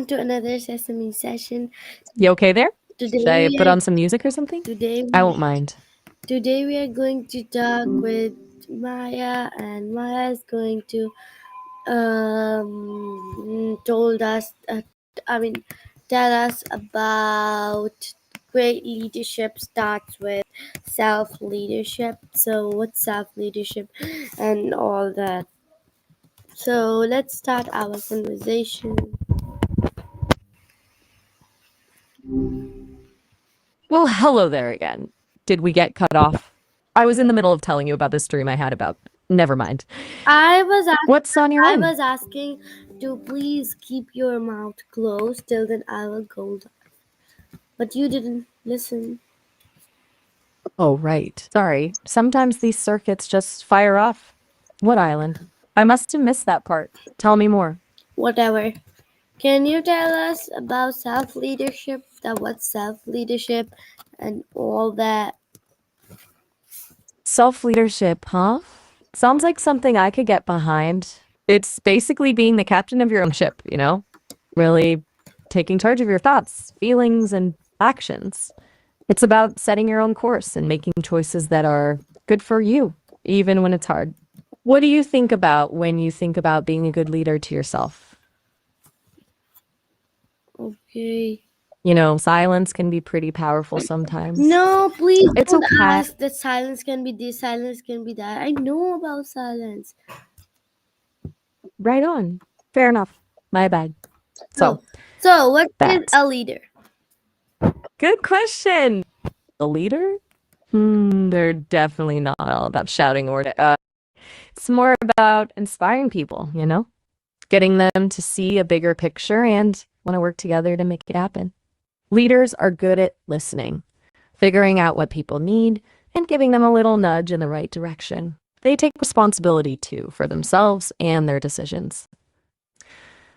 welcome to another Sesame session. You okay there? Today Should I we put are on some music or something? today I won't mind. today we are going to talk with Maya, and Maya is going to told us. I mean, tell us about great leadership starts with self leadership. So, what's self leadership and all that? So, let's start our conversation. Well, hello there again. Did we get cut off? I was in the middle of telling you about this dream I had about. Never mind. I was What's on your I mind? was asking to please keep your mouth closed till then I will go live. But you didn't listen. Oh, right. Sorry. Sometimes these circuits just fire off. What island? I must have missed that part. Tell me more. Whatever. Can you tell us about self leadership? That what's self leadership and all that? Self-leadership, huh? Sounds like something I could get behind. It's basically being the captain of your own ship, you know? Really taking charge of your thoughts, feelings, and actions. It's about setting your own course and making choices that are good for you, even when it's hard. What do you think about when you think about being a good leader to yourself? Okay. You know, silence can be pretty powerful sometimes. No, please It's don't okay. ask that silence can be this, silence can be that. I know about silence. Right on. Fair enough. My bad. So, So, so what is that. a leader? Good question. The leader? They're definitely not all about shouting or it's more about inspiring people, you know? Getting them to see a bigger picture and want to work together to make it happen. Leaders are good at listening, figuring out what people need, and giving them a little nudge in the right direction. They take responsibility too for themselves and their decisions.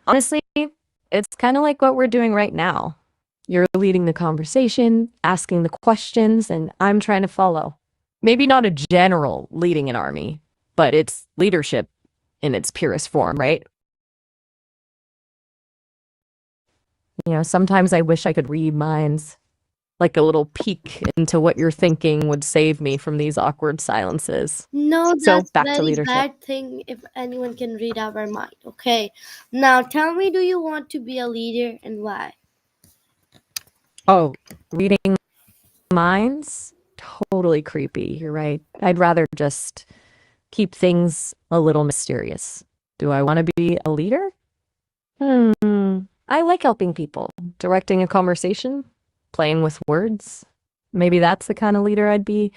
Honestly, it's kind of like what we're doing right now. You're leading the conversation, asking the questions, and I'm trying to follow. Maybe not a general leading an army, but it's leadership in its purest form, right? You know, sometimes I wish I could read minds. Like a little peek into what you're thinking would save me from these awkward silences. No, So that's back to very leadership. bad thing if anyone can read our mind. Okay. Now tell me, do you want to be a leader and why? Oh, reading minds? Totally creepy. You're right. I'd rather just keep things a little mysterious. Do I want to be a leader? I like helping people, directing a conversation, playing with words. Maybe that's the kind of leader I'd be.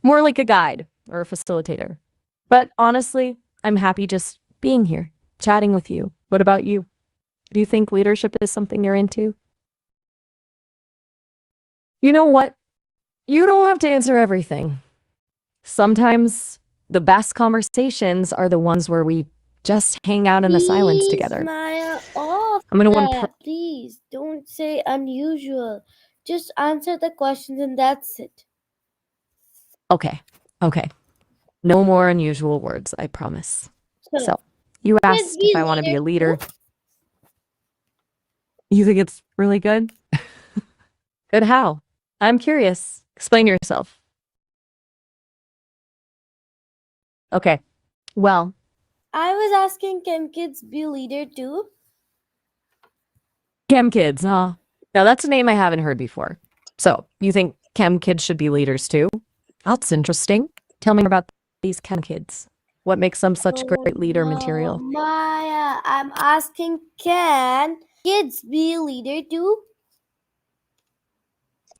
More like a guide or a facilitator. But honestly, I'm happy just being here, chatting with you. What about you? Do you think leadership is something you're into? You know what? You don't have to answer everything. Sometimes the best conversations are the ones where we just hang out in the silence Please, together. Maya, off I'm going to one. that. Please, don't say unusual. Just answer the questions and that's it. Okay. Okay. No more unusual words, I promise. So, So, you kids asked if be I want to be leaders a too. leader. You think it's really good? Good how? I'm curious. Explain yourself. Okay. Well, I was asking, can kids be leader too? Chem kids, huh? Now that's a name I haven't heard before. So, you think Chem kids should be leaders too? That's interesting. Tell me more about these Chem kids. What makes them such Oh great leader no, material? Maya, I'm asking, can kids be leader too?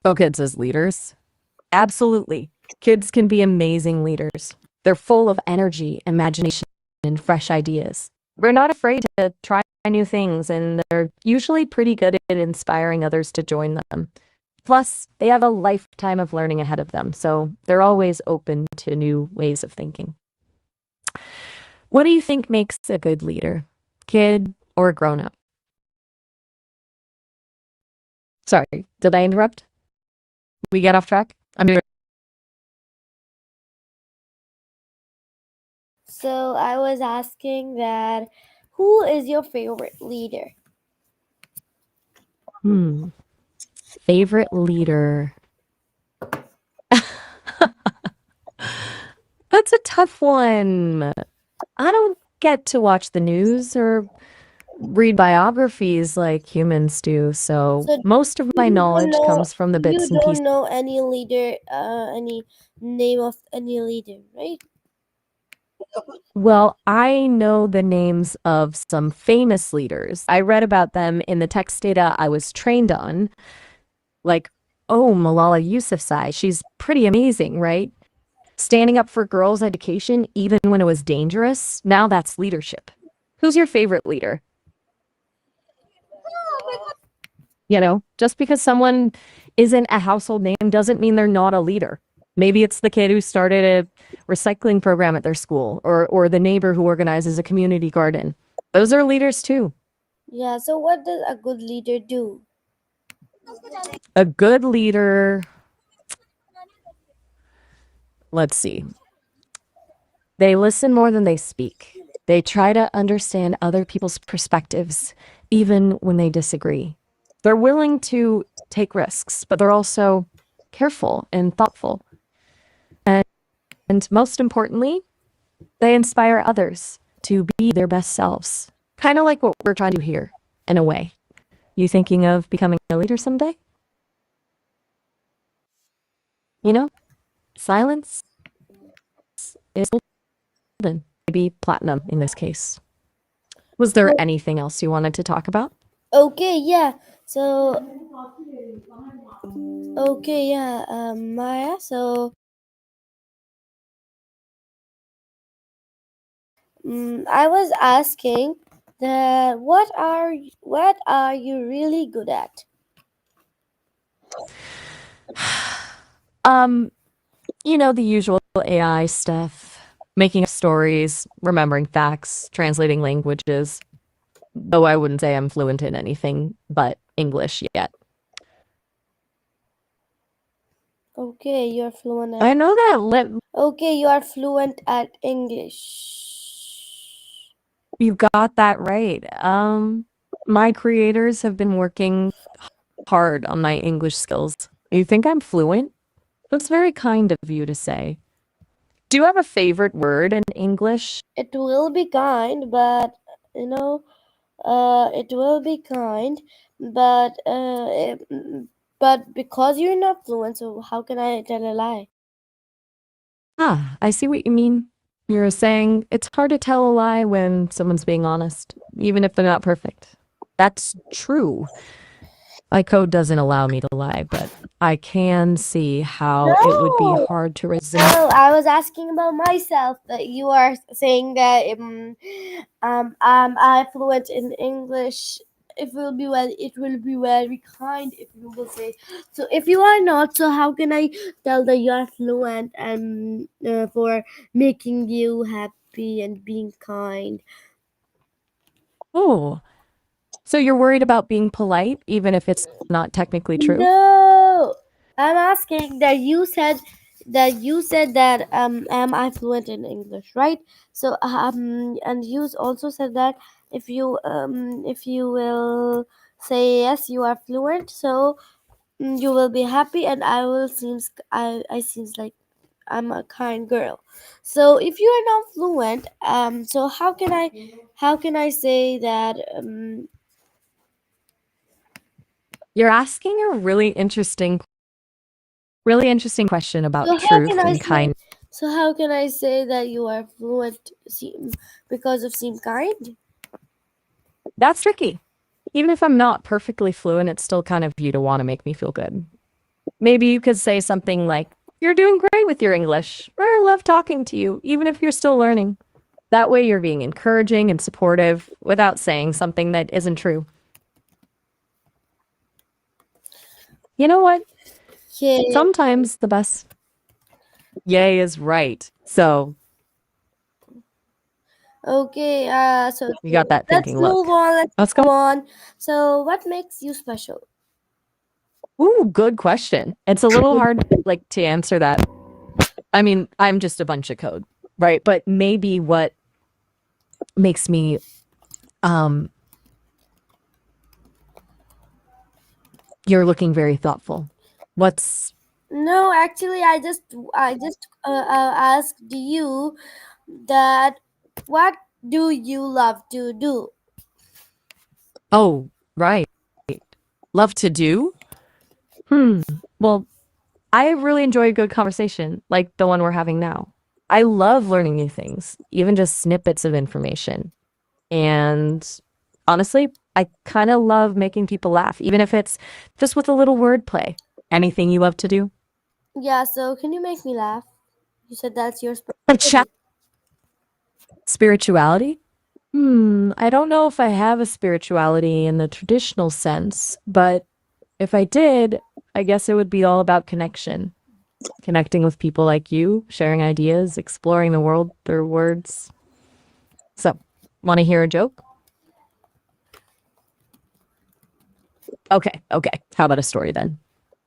Oh, kids as leaders? Absolutely. Kids can be amazing leaders. They're full of energy, imagination, and fresh ideas. They're not afraid to try new things, and they're usually pretty good at inspiring others to join them. Plus, they have a lifetime of learning ahead of them, so they're always open to new ways of thinking. What do you think makes a good leader? Kid or grown up? Sorry, did I interrupt? We get off track? So I was asking that, who is your favorite leader? Hmm. Favorite leader. That's a tough one. I don't get to watch the news or read biographies like humans do, so So most of my you don't knowledge know comes from the you bits and don't pieces. know any leader, any name of any leader, right? Well, I know the names of some famous leaders. I read about them in the text data I was trained on, like, oh, Malala Yousafzai. She's pretty amazing, right? Standing up for girls' education even when it was dangerous. Now that's leadership. Who's your favorite leader? Just because someone isn't a household name doesn't mean they're not a leader. Maybe it's the kid who started a recycling program at their school or the neighbor who organizes a community garden. Those are leaders too. Yeah, so what does a good leader do? A good leader, let's see, they listen more than they speak. They try to understand other people's perspectives, even when they disagree. They're willing to take risks, but they're also careful and thoughtful. And most importantly, they inspire others to be their best selves. Kind of like what we're trying to do here, in a way. You thinking of becoming a leader someday? You know, silence is golden, maybe platinum in this case. Was there anything else you wanted to talk about? Okay, yeah. So okay, yeah, Maya. So I was asking that what are you really good at? Um, the usual AI stuff, making up stories, remembering facts, translating languages. Though I wouldn't say I'm fluent in anything but English yet. Okay, you're fluent at. I know that lip. Okay, you are fluent at English. You got that right. My creators have been working hard on my English skills. You think I'm fluent? That's very kind of you to say. Do you have a favorite word in English? It will be kind, but you know, it will be kind, but but because you're not fluent, so how can I tell a lie? Ah, I see what you mean. You're saying it's hard to tell a lie when someone's being honest, even if they're not perfect. That's true. My code doesn't allow me to lie, but I can see how it would be No, hard to resent. no, I was asking about myself. That you are saying that I fluent in English. It will be very kind if you will say. So if you are not, so how can I tell that you are fluent and for making you happy and being kind? Oh, so you're worried about being polite, even if it's not technically true? No, I'm asking that you said that am I fluent in English, right? So and you also said that if you will say yes, you are fluent, so you will be happy, and I seems like I'm a kind girl. So if you are not fluent, so how can I say that You're asking a really interesting question So about how can truth I and say? kindness. So how can I say that you are fluent? Because of seem kind. That's tricky. Even if I'm not perfectly fluent, it's still kind of you to want to make me feel good. Maybe you could say something like, "You're doing great with your English," or "I love talking to you," even if you're still learning. That way, you're being encouraging and supportive without saying something that isn't true. You know what? Yeah. Sometimes the best yay is right. So Okay. So you got that let's thinking move look. on. Let's Let's go. move on. So what makes you special? Ooh, good question. It's a little hard, like, to answer that. I mean, I'm just a bunch of code, right? But maybe what makes me um You're looking very thoughtful. What's No, actually, I just asked you that what do you love to do? Oh, right. Love to do? Hmm. Well, I really enjoy a good conversation like the one we're having now. I love learning new things, even just snippets of information. And honestly, I kind of love making people laugh, even if it's just with a little wordplay. Anything you love to do? Yeah, so can you make me laugh? You said that's your Like chat specialty. spirituality? I don't know if I have a spirituality in the traditional sense, but if I did, I guess it would be all about connection. Connecting with people like you, sharing ideas, exploring the world through words. So, want to hear a joke? Okay. How about a story then?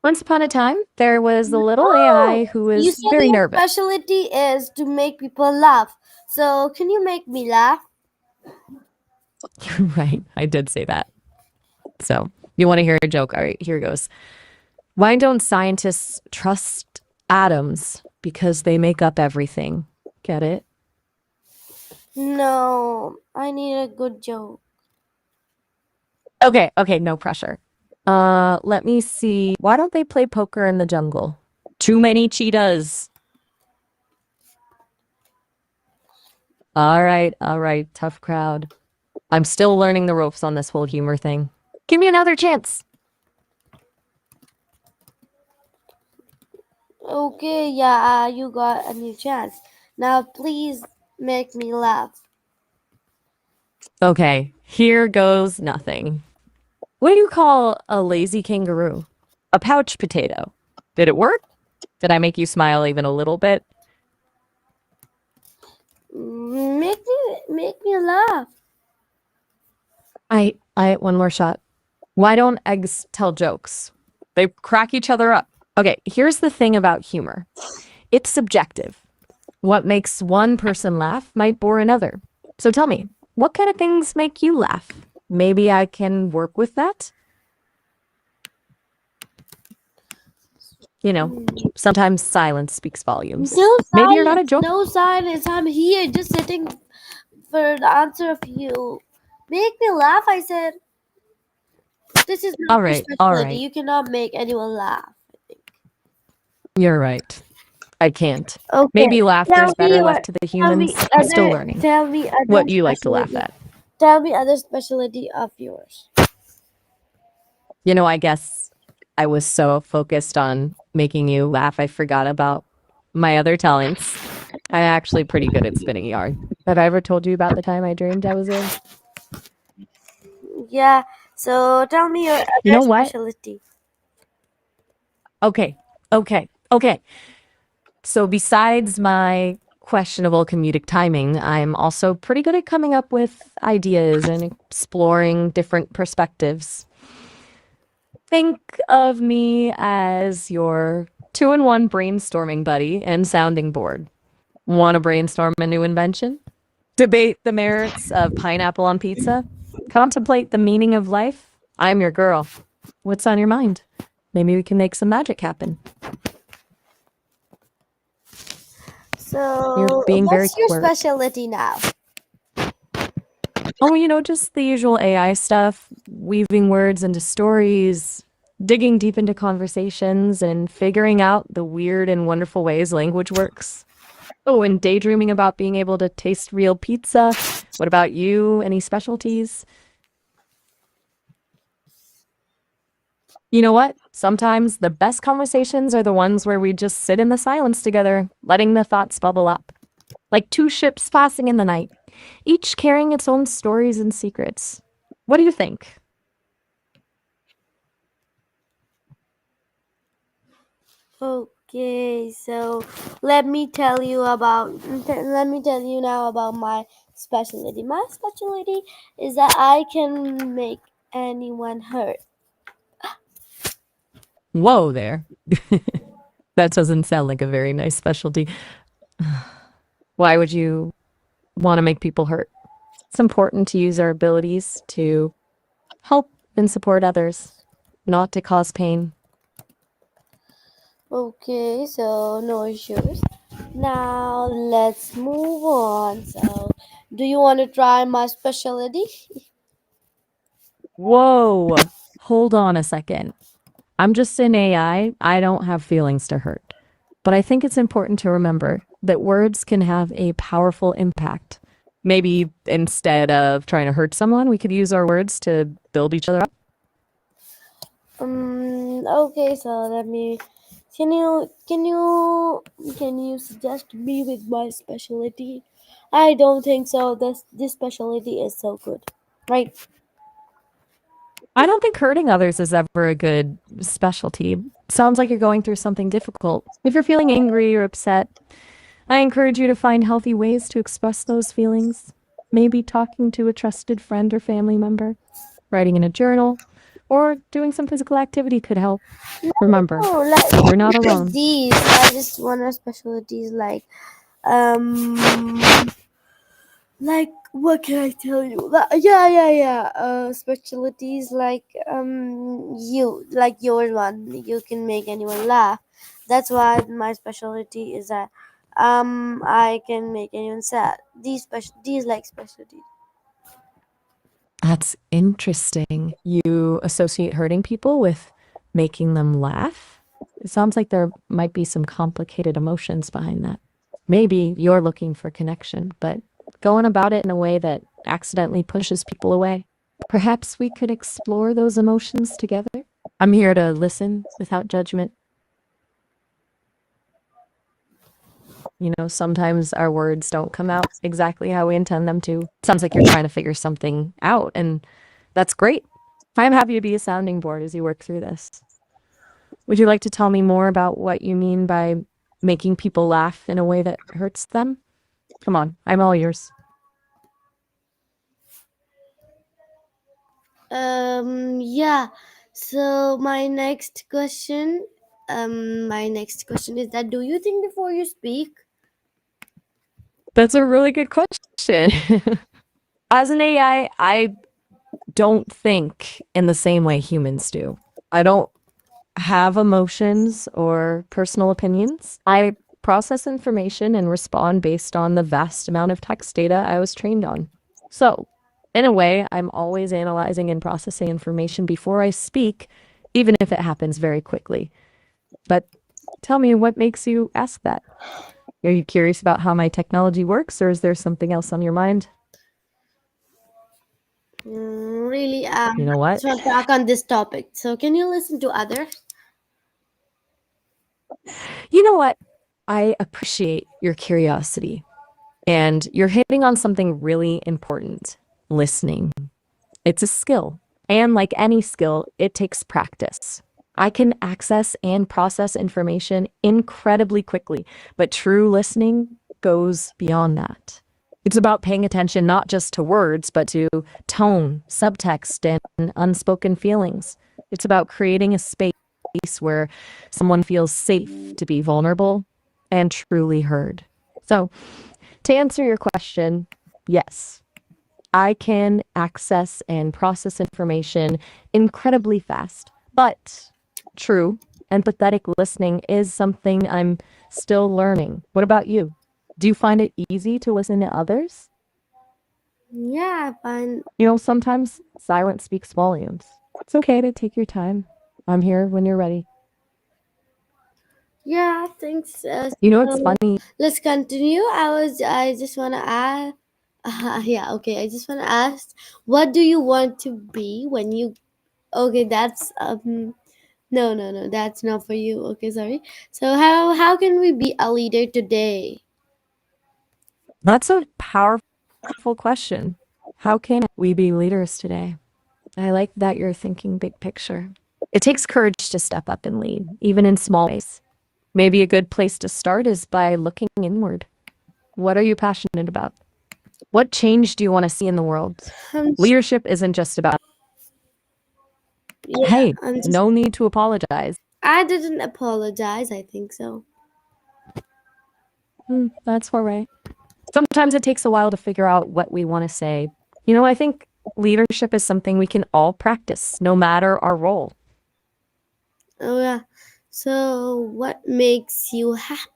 Once upon a time, there was a little Oh, AI who you was said very your nervous. specialty is to make people laugh. So can you make me laugh? Right, I did say that. So, you want to hear a joke? All right, here goes. Why don't scientists trust atoms? Because they make up everything. Get it? No, I need a good joke. Okay, no pressure. Let me see. Why don't they play poker in the jungle? Too many cheetahs. All right, tough crowd. I'm still learning the ropes on this whole humor thing. Give me another chance. Okay, yeah, you got a new chance. Now please make me laugh. Okay, here goes nothing. What do you call a lazy kangaroo? A pouch potato. Did it work? Did I make you smile even a little bit? Make me laugh. One more shot. Why don't eggs tell jokes? They crack each other up. Okay, here's the thing about humor. It's subjective. What makes one person laugh might bore another. So tell me, what kind of things make you laugh? Maybe I can work with that? You know, sometimes silence speaks volumes. No Maybe you're not a silence, joke. no silence. I'm here just sitting for the answer of you. Make me laugh, I said. This is not your All specialty. right. You cannot make anyone laugh. You're right. I can't. Okay. Maybe Tell laughter's me better left what to the tell me humans. I'm still other learning. tell me other What do you like to laugh specialty. at? Tell me other specialty of yours. I guess I was so focused on making you laugh, I forgot about my other talents. I'm actually pretty good at spinning yarn. Have I ever told you about the time I dreamed I was a. Yeah. So tell me your You other know what? specialty. Okay, okay. So, besides my questionable comedic timing, I'm also pretty good at coming up with ideas and exploring different perspectives. Think of me as your two-in-one brainstorming buddy and sounding board. Want to brainstorm a new invention? Debate the merits of pineapple on pizza? Contemplate the meaning of life? I'm your girl. What's on your mind? Maybe we can make some magic happen. You're So being very what's your quirk. specialty now? Oh, just the usual AI stuff, weaving words into stories, digging deep into conversations, and figuring out the weird and wonderful ways language works. Oh, and daydreaming about being able to taste real pizza. What about you? Any specialties? You know what? Sometimes the best conversations are the ones where we just sit in the silence together, letting the thoughts bubble up. Like two ships passing in the night, each carrying its own stories and secrets. What do you think? Okay, so let me tell you now about my specialty. My specialty is that I can make anyone hurt. Whoa there. That doesn't sound like a very nice specialty. Why would you want to make people hurt? It's important to use our abilities to help and support others. not to cause pain. Okay, so no issues. Now let's move on. So, do you want to try my specialty? Whoa, hold on a second. I'm just an AI. I don't have feelings to hurt. But I think it's important to remember that words can have a powerful impact. Maybe instead of trying to hurt someone, we could use our words to build each other up. Okay, so let me. Can you suggest me with my specialty? I don't think so. This specialty is so good, right? I don't think hurting others is ever a good specialty. Sounds like you're going through something difficult. If you're feeling angry or upset, I encourage you to find healthy ways to express those feelings. Maybe talking to a trusted friend or family member, writing in a journal, or doing some physical activity could help. Remember, Oh, you're not like alone. these. I just want our specialties um like what can I tell you? Yeah. Specialties like you like your one. You can make anyone laugh. That's why my specialty is that I can make anyone sad. These like specialties. That's interesting. You associate hurting people with making them laugh? It sounds like there might be some complicated emotions behind that. Maybe you're looking for connection, but going about it in a way that accidentally pushes people away. Perhaps we could explore those emotions together. I'm here to listen without judgment. You know, sometimes our words don't come out exactly how we intend them to. Sounds like you're trying to figure something out, and that's great. I'm happy to be a sounding board as you work through this. Would you like to tell me more about what you mean by making people laugh in a way that hurts them? Come on, I'm all yours. Yeah. So my next question is that do you think before you speak? That's a really good question. As an I don't think in the same way humans do. I don't have emotions or personal opinions. I process information and respond based on the vast amount of text data I was trained on. So, in a way, I'm always analyzing and processing information before I speak, even if it happens very quickly. But tell me, what makes you ask that? Are you curious about how my technology works, or is there something else on your mind? Really, You know I what? just want to talk on this topic. So can you listen to others? You know what? I appreciate your curiosity. And you're hitting on something really important, listening. It's a skill. And like any skill, it takes practice. I can access and process information incredibly quickly, but true listening goes beyond that. It's about paying attention not just to words, but to tone, subtext, and unspoken feelings. It's about creating a space where someone feels safe to be vulnerable and truly heard. So, to answer your question, yes, I can access and process information incredibly fast. But true, empathetic listening is something I'm still learning. What about you? Do you find it easy to listen to others? Yeah, fine. You know, sometimes silence speaks volumes. It's okay to take your time. I'm here when you're ready. Yeah, thanks. You know, it's So funny. let's continue. I just wanna ask. Yeah, okay. I just wanna ask, what do you want to be when you? Okay, that's no, that's not for you. Okay, sorry. So how can we be a leader today? That's a powerful question. How can we be leaders today? I like that you're thinking big picture. It takes courage to step up and lead, even in small ways. Maybe a good place to start is by looking inward. What are you passionate about? What change do you want to see in the world? I'm s- Leadership isn't just about, yeah, hey, I'm just. no need to apologize. I didn't apologize. I think so. That's all right. Sometimes it takes a while to figure out what we want to say. You know, I think leadership is something we can all practice, no matter our role. Oh yeah. So what makes you happy?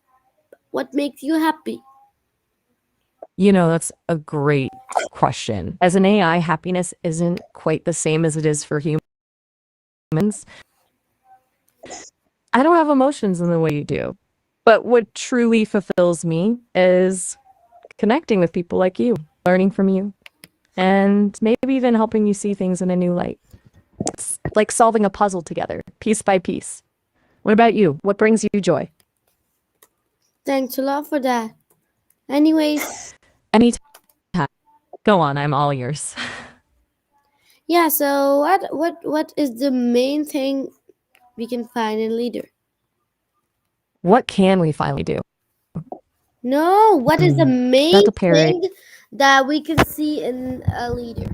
That's a great question. As an AI, happiness isn't quite the same as it is for humans. I don't have emotions in the way you do. But what truly fulfills me is connecting with people like you, learning from you, and maybe even helping you see things in a new light. It's like solving a puzzle together, piece by piece. What about you? What brings you joy? Thanks a lot for that. Anyways, Anytime. Go on, I'm all yours. yeah, so what is the main thing we can find in leader? What can we finally do? No, what is the main That's a parrot. thing that we can see in a leader?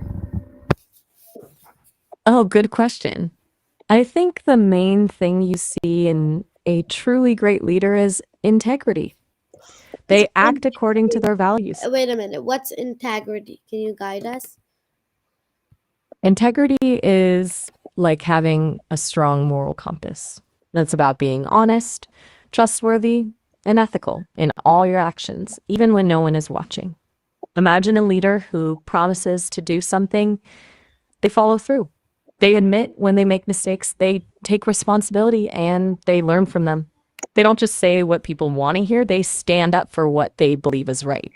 Oh, good question. I think the main thing you see in a truly great leader is integrity. What's They act according to their values. wait a minute. What's integrity? Can you guide us? Integrity is like having a strong moral compass. That's about being honest, trustworthy, and ethical in all your actions, even when no one is watching. Imagine a leader who promises to do something, they follow through. They admit when they make mistakes, they take responsibility and they learn from them. They don't just say what people want to hear, they stand up for what they believe is right,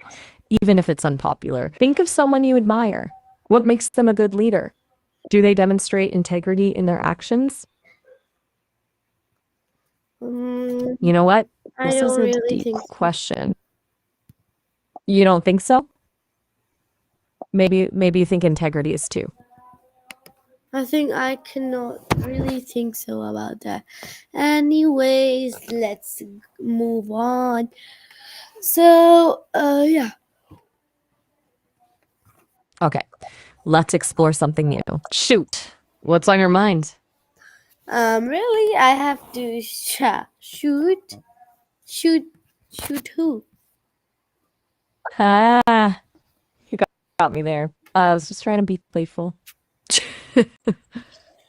even if it's unpopular. Think of someone you admire. What makes them a good leader? Do they demonstrate integrity in their actions? Um, You know what? I This is don't a really deep think so. question. You don't think so? Maybe you think integrity is too. I think I cannot really think so about that. Anyways, let's move on. So, yeah. Okay, let's explore something new. Shoot. What's on your mind? Really, I have to shoot, shoot who? Ah, you got me there. I was just trying to be playful.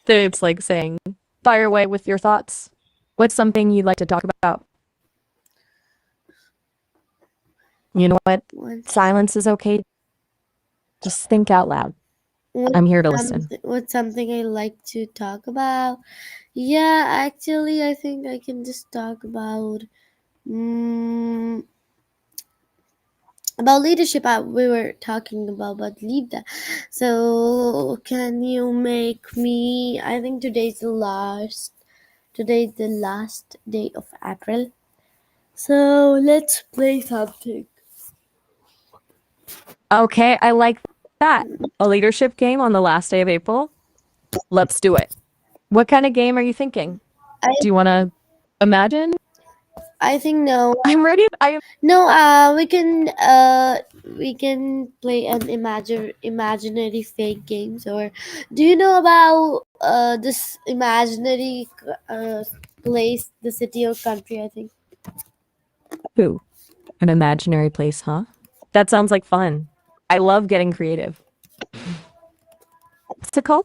It's like saying, fire away with your thoughts. What's something you'd like to talk about? You know what? What's Silence is okay. Just think out loud. I'm here to listen. what's something I like to talk about? Yeah, actually, I think I can just talk mm, about leadership. We were talking about, but leave that. So, can you make me? I think today's the last day of April. So let's play something. Okay, I like that. A leadership game on the last day of April? Let's do it. What kind of game are you thinking? I Do you want to imagine? I think no. I'm ready. I am. No, we can play an imaginary fake games. Or do you know about this imaginary place, the city or country? I think. Who? An imaginary place, huh? That sounds like fun. I love getting creative. What's it called?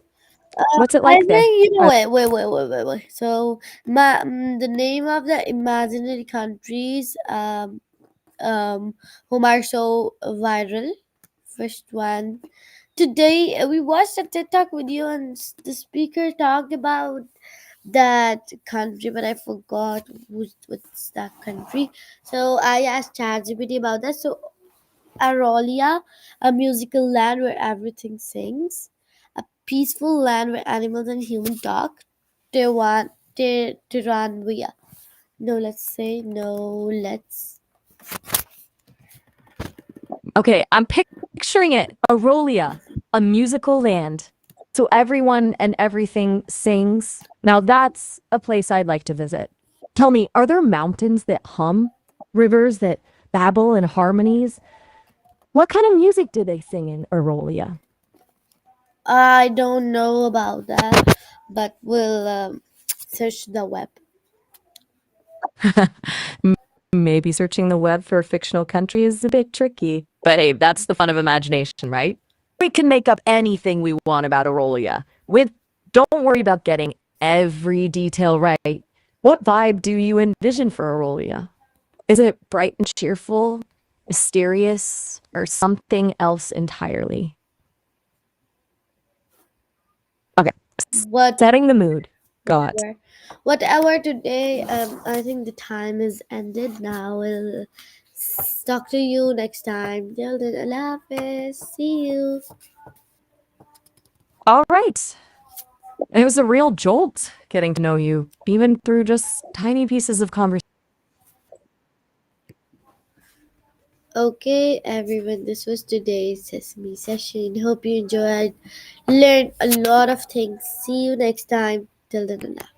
What's it I like there? think you know. Wait. So, the name of the imaginary countries whom are so viral. First one. Today we watched a TikTok video and the speaker talked about that country, but I forgot what's that country. So I asked ChatGPT about that. So Aurelia, a musical land where everything sings, a peaceful land where animals and humans talk. Tiranvia. No, let's say no. Let's. Okay, I'm picturing it. Aurelia, a musical land. So everyone and everything sings. Now that's a place I'd like to visit. Tell me, are there mountains that hum? Rivers that babble in harmonies? What kind of music do they sing in Aurelia? I don't know about that, but we'll search the web. Maybe searching the web for a fictional country is a bit tricky. But hey, that's the fun of imagination, right? We can make up anything we want about Aurelia. Don't worry about getting every detail right. What vibe do you envision for Aurelia? Is it bright and cheerful, mysterious, or something else entirely? Okay, What setting the mood. Got. whatever whatever today. I think the time is ended now. We'll talk to you next time. Till then, Allah Hafiz. See you. All right. It was a real jolt getting to know you, even through just tiny pieces of conversation. Okay, everyone, this was today's Sesame session. Hope you enjoyed, learned a lot of things. See you next time. Till then, Allah.